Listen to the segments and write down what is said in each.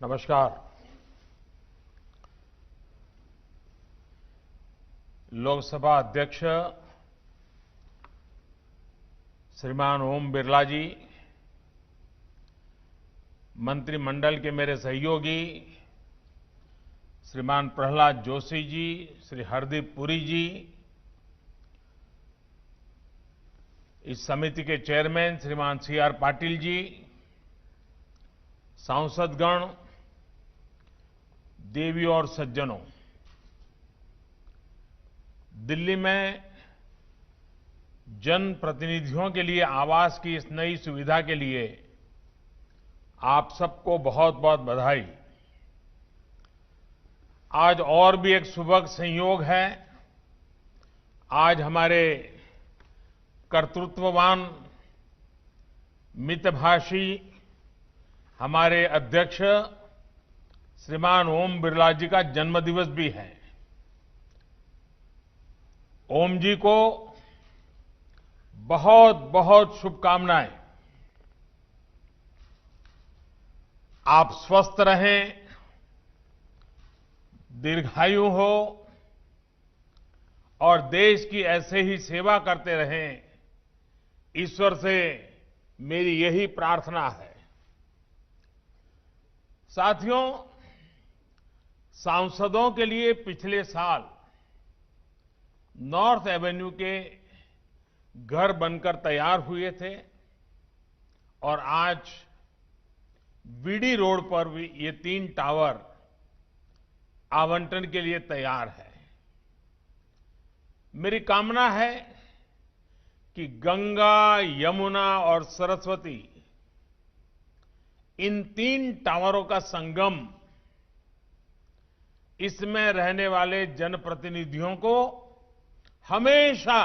नमस्कार। लोकसभा अध्यक्ष श्रीमान ओम बिरला जी, मंत्रिमंडल के मेरे सहयोगी श्रीमान प्रहलाद जोशी जी, श्री हरदीप पुरी जी, इस समिति के चेयरमैन श्रीमान सी.आर. पाटिल जी, सांसदगण, देवी और सज्जनों, दिल्ली में जनप्रतिनिधियों के लिए आवास की इस नई सुविधा के लिए आप सबको बहुत बहुत बधाई। आज और भी एक सुभग संयोग है। आज हमारे कर्तृत्ववान, मितभाषी हमारे अध्यक्ष श्रीमान ओम बिरला जी का जन्मदिवस भी है। ओम जी को बहुत बहुत शुभकामनाएं। आप स्वस्थ रहें, दीर्घायु हो और देश की ऐसे ही सेवा करते रहें, ईश्वर से मेरी यही प्रार्थना है। साथियों, सांसदों के लिए पिछले साल नॉर्थ एवेन्यू के घर बनकर तैयार हुए थे और आज बीडी रोड पर भी ये 3 टावर आवंटन के लिए तैयार है। मेरी कामना है कि गंगा, यमुना और सरस्वती, इन 3 टावरों का संगम इसमें रहने वाले जनप्रतिनिधियों को हमेशा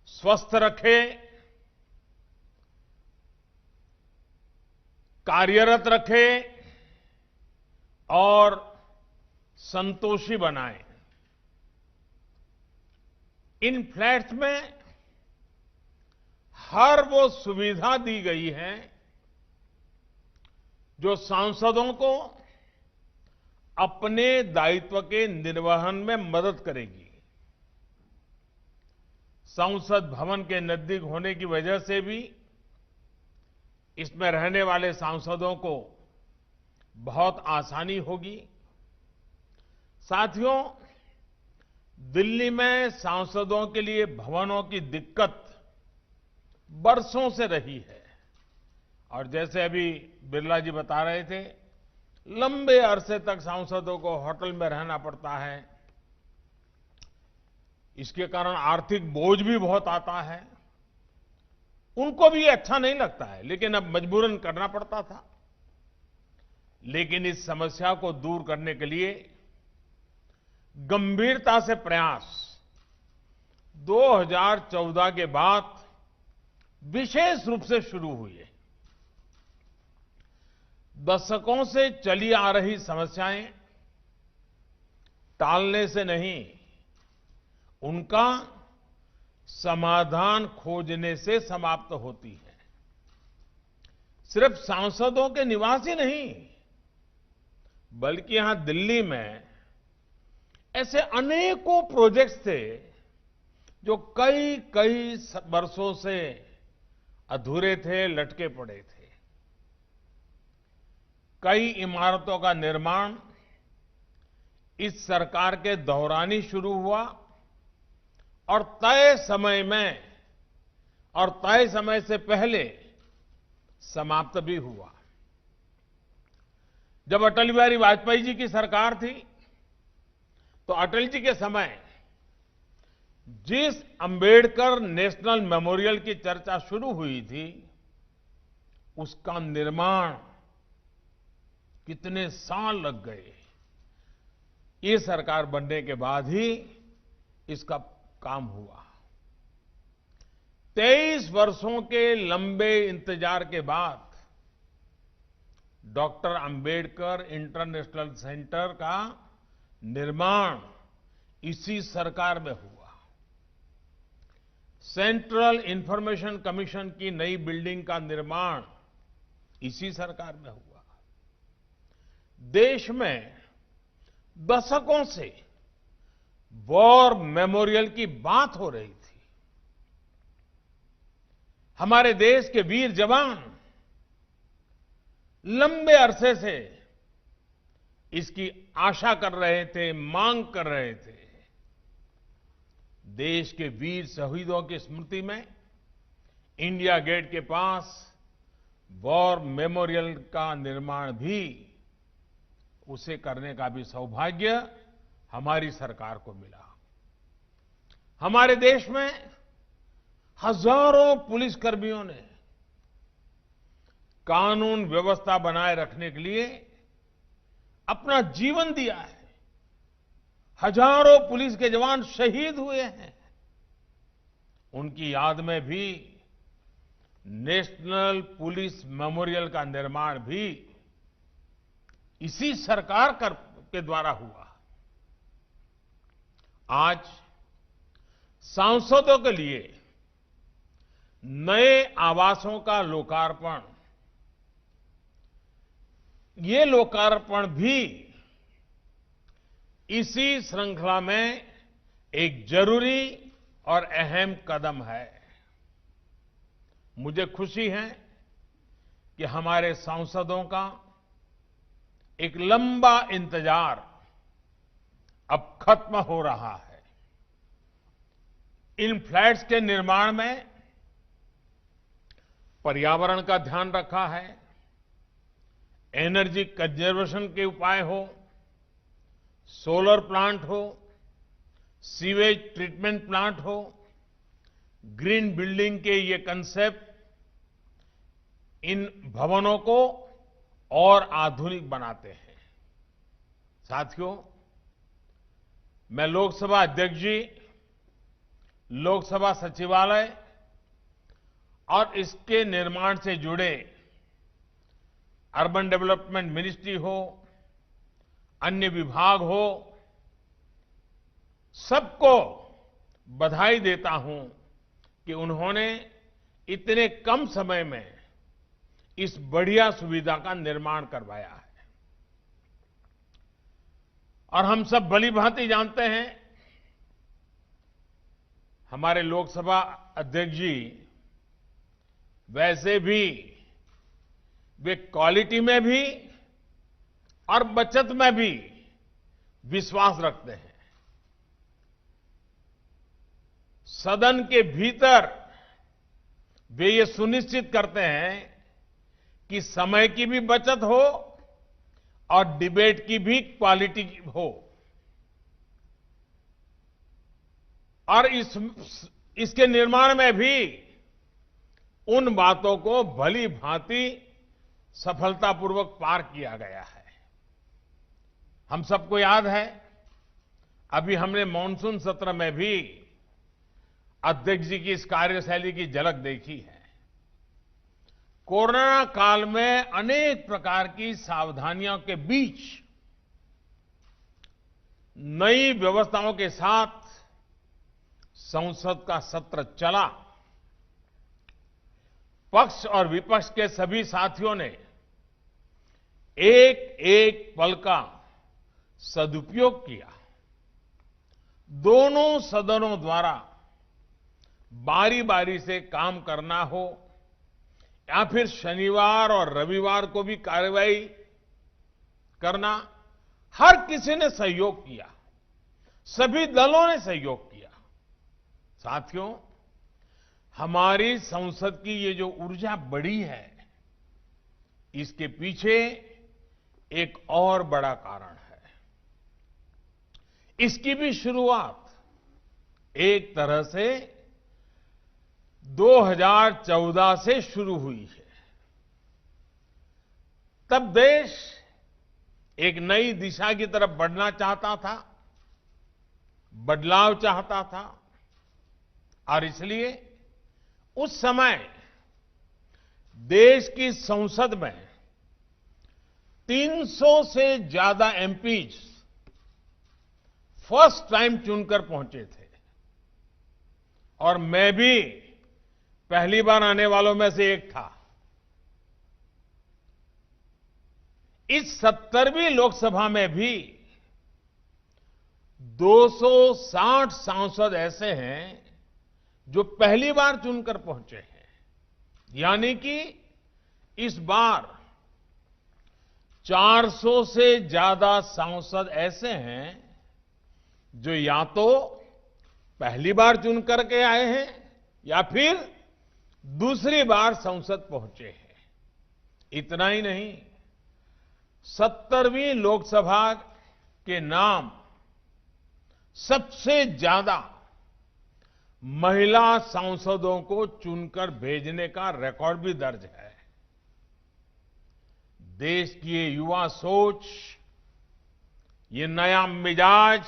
स्वस्थ रखे, कार्यरत रखे और संतोषी बनाए। इन फ्लैट्स में हर वो सुविधा दी गई है जो सांसदों को अपने दायित्व के निर्वहन में मदद करेगी। संसद भवन के नजदीक होने की वजह से भी इसमें रहने वाले सांसदों को बहुत आसानी होगी। साथियों, दिल्ली में सांसदों के लिए भवनों की दिक्कत बरसों से रही है और जैसे अभी बिरला जी बता रहे थे, लंबे अरसे तक सांसदों को होटल में रहना पड़ता है। इसके कारण आर्थिक बोझ भी बहुत आता है। उनको भी अच्छा नहीं लगता है, लेकिन अब मजबूरन करना पड़ता था। लेकिन इस समस्या को दूर करने के लिए गंभीरता से प्रयास 2014 के बाद विशेष रूप से शुरू हुए। दशकों से चली आ रही समस्याएं टालने से नहीं, उनका समाधान खोजने से समाप्त होती है। सिर्फ सांसदों के निवास ही नहीं, बल्कि यहां दिल्ली में ऐसे अनेकों प्रोजेक्ट्स थे जो कई वर्षों से अधूरे थे, लटके पड़े थे। कई इमारतों का निर्माण इस सरकार के दौरान ही शुरू हुआ और तय समय से पहले समाप्त भी हुआ। जब अटल बिहारी वाजपेयी जी की सरकार थी, तो अटल जी के समय जिस अंबेडकर नेशनल मेमोरियल की चर्चा शुरू हुई थी, उसका निर्माण कितने साल लग गए। ये सरकार बनने के बाद ही इसका काम हुआ। 23 वर्षों के लंबे इंतजार के बाद डॉक्टर अंबेडकर इंटरनेशनल सेंटर का निर्माण इसी सरकार में हुआ। सेंट्रल इंफॉर्मेशन कमीशन की नई बिल्डिंग का निर्माण इसी सरकार में हुआ। देश में दशकों से वॉर मेमोरियल की बात हो रही थी। हमारे देश के वीर जवान लंबे अरसे से इसकी आशा कर रहे थे, मांग कर रहे थे। देश के वीर शहीदों की स्मृति में इंडिया गेट के पास वॉर मेमोरियल का निर्माण भी, उसे करने का भी सौभाग्य हमारी सरकार को मिला। हमारे देश में हजारों पुलिसकर्मियों ने कानून व्यवस्था बनाए रखने के लिए अपना जीवन दिया है। हजारों पुलिस के जवान शहीद हुए हैं। उनकी याद में भी नेशनल पुलिस मेमोरियल का निर्माण भी इसी सरकार के द्वारा हुआ। आज सांसदों के लिए नए आवासों का लोकार्पण, ये लोकार्पण भी इसी श्रृंखला में एक जरूरी और अहम कदम है। मुझे खुशी है कि हमारे सांसदों का एक लंबा इंतजार अब खत्म हो रहा है। इन फ्लैट्स के निर्माण में पर्यावरण का ध्यान रखा है, एनर्जी कंजर्वेशन के उपाय हो, सोलर प्लांट हो, सीवेज ट्रीटमेंट प्लांट हो, ग्रीन बिल्डिंग के ये कंसेप्ट इन भवनों को और आधुनिक बनाते हैं। साथियों, मैं लोकसभा अध्यक्ष जी, लोकसभा सचिवालय और इसके निर्माण से जुड़े अर्बन डेवलपमेंट मिनिस्ट्री हो, अन्य विभाग हो, सबको बधाई देता हूं कि उन्होंने इतने कम समय में इस बढ़िया सुविधा का निर्माण करवाया है। और हम सब भली-भांति जानते हैं, हमारे लोकसभा अध्यक्ष जी वैसे भी वे क्वालिटी में भी और बचत में भी विश्वास रखते हैं। सदन के भीतर वे ये सुनिश्चित करते हैं कि समय की भी बचत हो और डिबेट की भी क्वालिटी हो। और इसके निर्माण में भी उन बातों को भली भांति सफलतापूर्वक पार किया गया है। हम सबको याद है, अभी हमने मानसून सत्र में भी अध्यक्ष जी की इस कार्यशैली की झलक देखी है। कोरोना काल में अनेक प्रकार की सावधानियों के बीच नई व्यवस्थाओं के साथ संसद का सत्र चला। पक्ष और विपक्ष के सभी साथियों ने एक एक पल का सदुपयोग किया। दोनों सदनों द्वारा बारी बारी से काम करना हो या फिर शनिवार और रविवार को भी कार्रवाई करना, हर किसी ने सहयोग किया, सभी दलों ने सहयोग किया। साथियों, हमारी संसद की ये जो ऊर्जा बढ़ी है, इसके पीछे एक और बड़ा कारण है। इसकी भी शुरुआत एक तरह से 2014 से शुरू हुई है। तब देश एक नई दिशा की तरफ बढ़ना चाहता था, बदलाव चाहता था, और इसलिए उस समय देश की संसद में 300 से ज्यादा एमपीज फर्स्ट टाइम चुनकर पहुंचे थे, और मैं भी पहली बार आने वालों में से एक था। इस 70वीं लोकसभा में भी 260 सांसद ऐसे हैं जो पहली बार चुनकर पहुंचे हैं। यानी कि इस बार 400 से ज्यादा सांसद ऐसे हैं जो या तो पहली बार चुन करके आए हैं या फिर दूसरी बार संसद पहुंचे हैं। इतना ही नहीं, 70वीं लोकसभा के नाम सबसे ज्यादा महिला सांसदों को चुनकर भेजने का रिकॉर्ड भी दर्ज है। देश की ये युवा सोच, ये नया मिजाज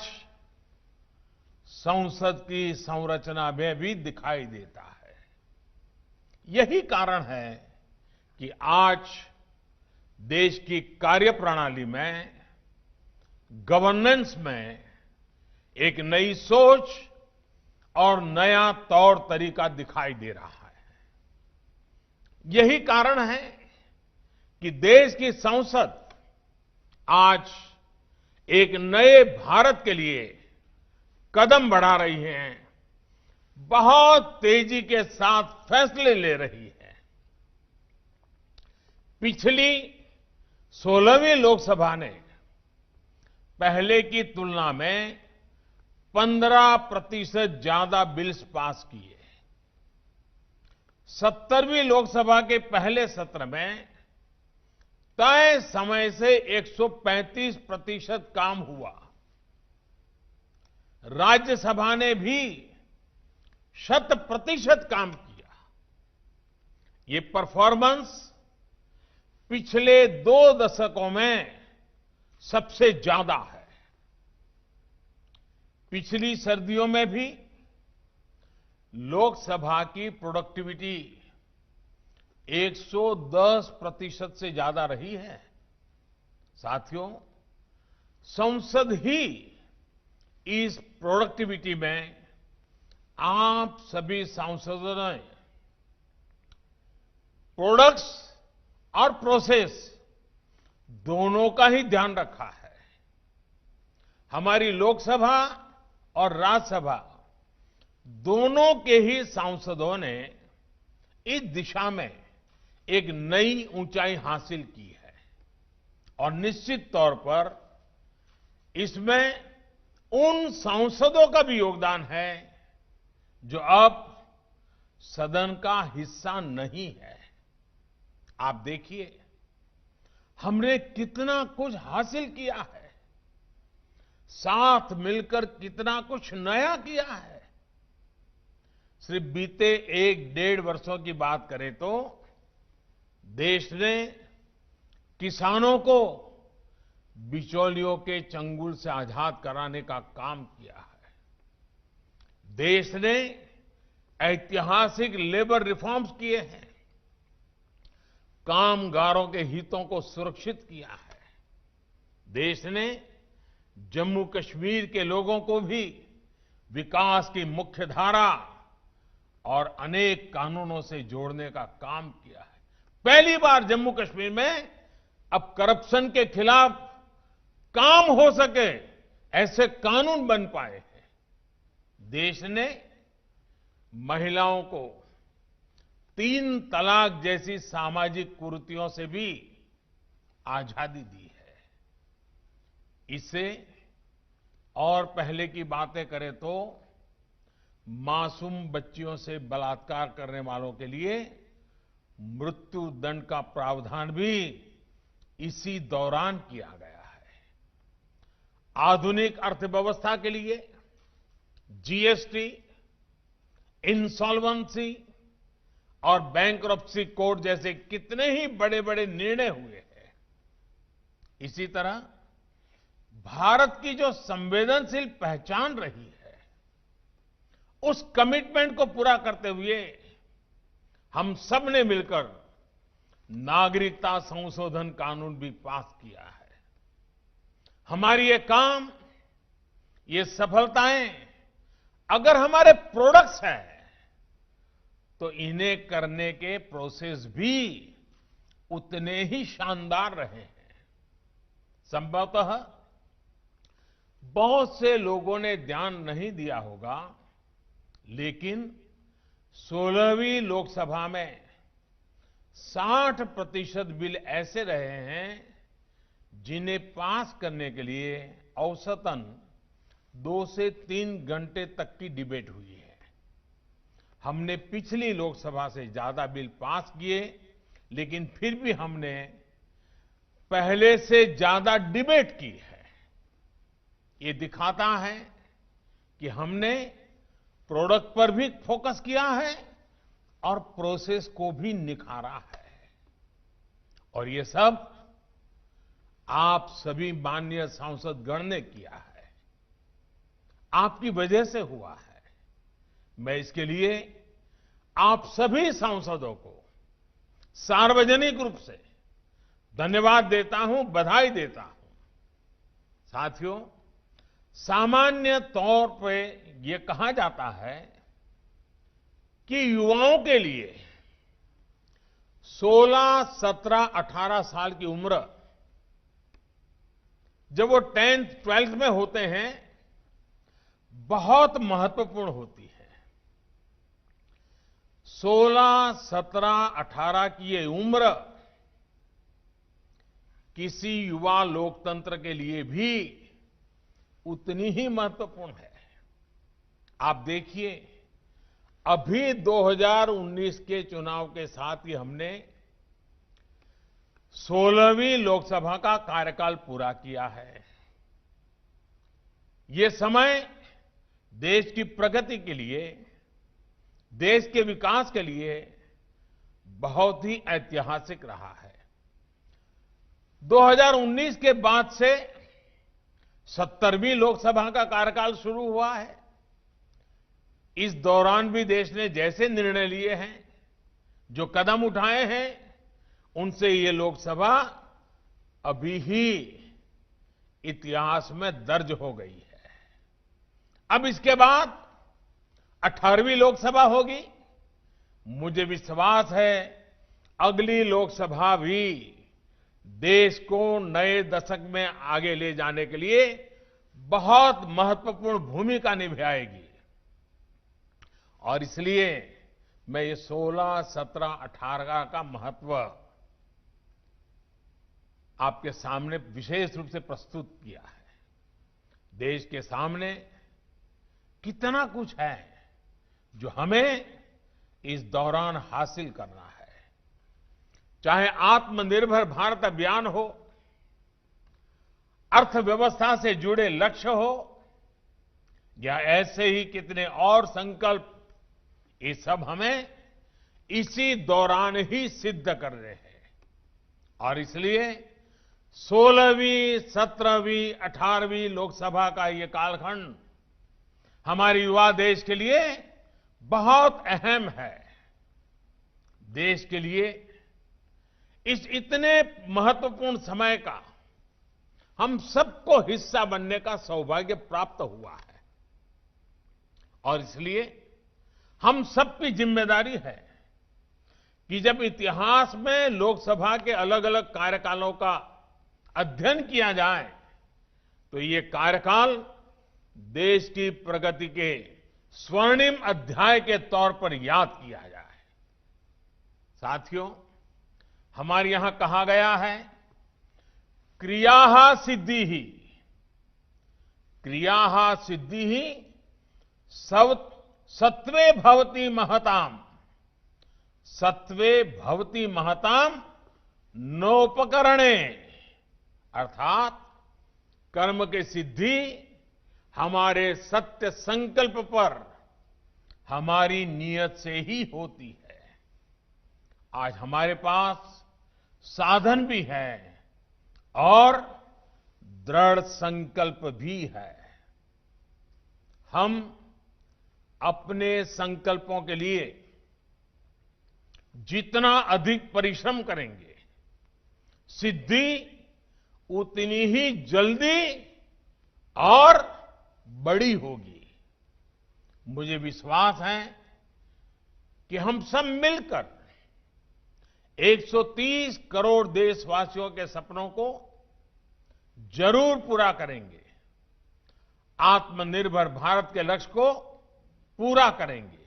संसद की संरचना में भी दिखाई देता है। यही कारण है कि आज देश की कार्यप्रणाली में, गवर्नेंस में एक नई सोच और नया तौर तरीका दिखाई दे रहा है। यही कारण है कि देश की संसद आज एक नए भारत के लिए कदम बढ़ा रही है, बहुत तेजी के साथ फैसले ले रही है। पिछली 16वीं लोकसभा ने पहले की तुलना में 15% ज्यादा बिल्स पास किए। 70वीं लोकसभा के पहले सत्र में तय समय से 135% काम हुआ। राज्यसभा ने भी 100% काम किया। ये परफॉर्मेंस पिछले 2 दशकों में सबसे ज्यादा है। पिछली सर्दियों में भी लोकसभा की प्रोडक्टिविटी 110% से ज्यादा रही है। साथियों, संसद ही इस प्रोडक्टिविटी में आप सभी सांसदों ने प्रोडक्ट्स और प्रोसेस दोनों का ही ध्यान रखा है। हमारी लोकसभा और राज्यसभा दोनों के ही सांसदों ने इस दिशा में एक नई ऊंचाई हासिल की है और निश्चित तौर पर इसमें उन सांसदों का भी योगदान है जो अब सदन का हिस्सा नहीं है। आप देखिए, हमने कितना कुछ हासिल किया है, साथ मिलकर कितना कुछ नया किया है। सिर्फ बीते 1-1.5 वर्षों की बात करें तो देश ने किसानों को बिचौलियों के चंगुल से आजाद कराने का काम किया है। देश ने ऐतिहासिक लेबर रिफॉर्म्स किए हैं, कामगारों के हितों को सुरक्षित किया है। देश ने जम्मू कश्मीर के लोगों को भी विकास की मुख्यधारा और अनेक कानूनों से जोड़ने का काम किया है। पहली बार जम्मू कश्मीर में अब करप्शन के खिलाफ काम हो सके ऐसे कानून बन पाए हैं। देश ने महिलाओं को 3 तलाक जैसी सामाजिक कुरीतियों से भी आजादी दी है। इससे और पहले की बातें करें तो मासूम बच्चियों से बलात्कार करने वालों के लिए मृत्यु दंड का प्रावधान भी इसी दौरान किया गया है। आधुनिक अर्थव्यवस्था के लिए जीएसटी, इंसॉल्वेंसी और बैंक्रप्सी कोड जैसे कितने ही बड़े बड़े निर्णय हुए हैं। इसी तरह भारत की जो संवेदनशील पहचान रही है, उस कमिटमेंट को पूरा करते हुए हम सब ने मिलकर नागरिकता संशोधन कानून भी पास किया है। हमारी ये काम, ये सफलताएं अगर हमारे प्रोडक्ट्स हैं तो इन्हें करने के प्रोसेस भी उतने ही शानदार रहे हैं। संभवतः बहुत से लोगों ने ध्यान नहीं दिया होगा, लेकिन 16वीं लोकसभा में 60% बिल ऐसे रहे हैं जिन्हें पास करने के लिए औसतन 2 से 3 घंटे तक की डिबेट हुई है। हमने पिछली लोकसभा से ज्यादा बिल पास किए, लेकिन फिर भी हमने पहले से ज्यादा डिबेट की है। ये दिखाता है कि हमने प्रोडक्ट पर भी फोकस किया है और प्रोसेस को भी निखारा है। और ये सब आप सभी माननीय सांसदगण ने किया है, आपकी वजह से हुआ है। मैं इसके लिए आप सभी सांसदों को सार्वजनिक रूप से धन्यवाद देता हूं, बधाई देता हूं। साथियों, सामान्य तौर पे ये कहा जाता है कि युवाओं के लिए 16, 17, 18 साल की उम्र जब वो 10th, 12th में होते हैं बहुत महत्वपूर्ण होती है। 16, 17, 18 की ये उम्र किसी युवा लोकतंत्र के लिए भी उतनी ही महत्वपूर्ण है। आप देखिए, अभी 2019 के चुनाव के साथ ही हमने 16वीं लोकसभा का कार्यकाल पूरा किया है। ये समय देश की प्रगति के लिए, देश के विकास के लिए बहुत ही ऐतिहासिक रहा है। 2019 के बाद से 70वीं लोकसभा का कार्यकाल शुरू हुआ है। इस दौरान भी देश ने जैसे निर्णय लिए हैं, जो कदम उठाए हैं, उनसे ये लोकसभा अभी ही इतिहास में दर्ज हो गई है। अब इसके बाद 18वीं लोकसभा होगी। मुझे विश्वास है अगली लोकसभा भी देश को नए दशक में आगे ले जाने के लिए बहुत महत्वपूर्ण भूमिका निभाएगी। और इसलिए मैं ये 16, 17, 18 का महत्व आपके सामने विशेष रूप से प्रस्तुत किया है। देश के सामने कितना कुछ है जो हमें इस दौरान हासिल करना है। चाहे आत्मनिर्भर भारत अभियान हो, अर्थव्यवस्था से जुड़े लक्ष्य हो, या ऐसे ही कितने और संकल्प, ये सब हमें इसी दौरान ही सिद्ध कर रहे हैं। और इसलिए 16वीं, 17वीं, 18वीं लोकसभा का ये कालखंड हमारे युवा देश के लिए बहुत अहम है। देश के लिए इस इतने महत्वपूर्ण समय का हम सबको हिस्सा बनने का सौभाग्य प्राप्त हुआ है। और इसलिए हम सबकी जिम्मेदारी है कि जब इतिहास में लोकसभा के अलग अलग कार्यकालों का अध्ययन किया जाए तो ये कार्यकाल देश की प्रगति के स्वर्णिम अध्याय के तौर पर याद किया जाए। साथियों, हमारे यहां कहा गया है, क्रियाः सिद्धिः, क्रियाः सिद्धिः सत्वे भवति महताम, सत्वे भवति महताम नोपकरणे। अर्थात कर्म की सिद्धि हमारे सत्य संकल्प पर, हमारी नीयत से ही होती है। आज हमारे पास साधन भी है और दृढ़ संकल्प भी है। हम अपने संकल्पों के लिए जितना अधिक परिश्रम करेंगे, सिद्धि उतनी ही जल्दी और बड़ी होगी। मुझे विश्वास है कि हम सब मिलकर 130 करोड़ देशवासियों के सपनों को जरूर पूरा करेंगे। आत्मनिर्भर भारत के लक्ष्य को पूरा करेंगे।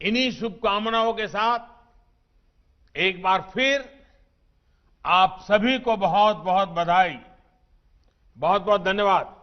इन्हीं शुभकामनाओं के साथ एक बार फिर आप सभी को बहुत बहुत बधाई, बहुत बहुत धन्यवाद।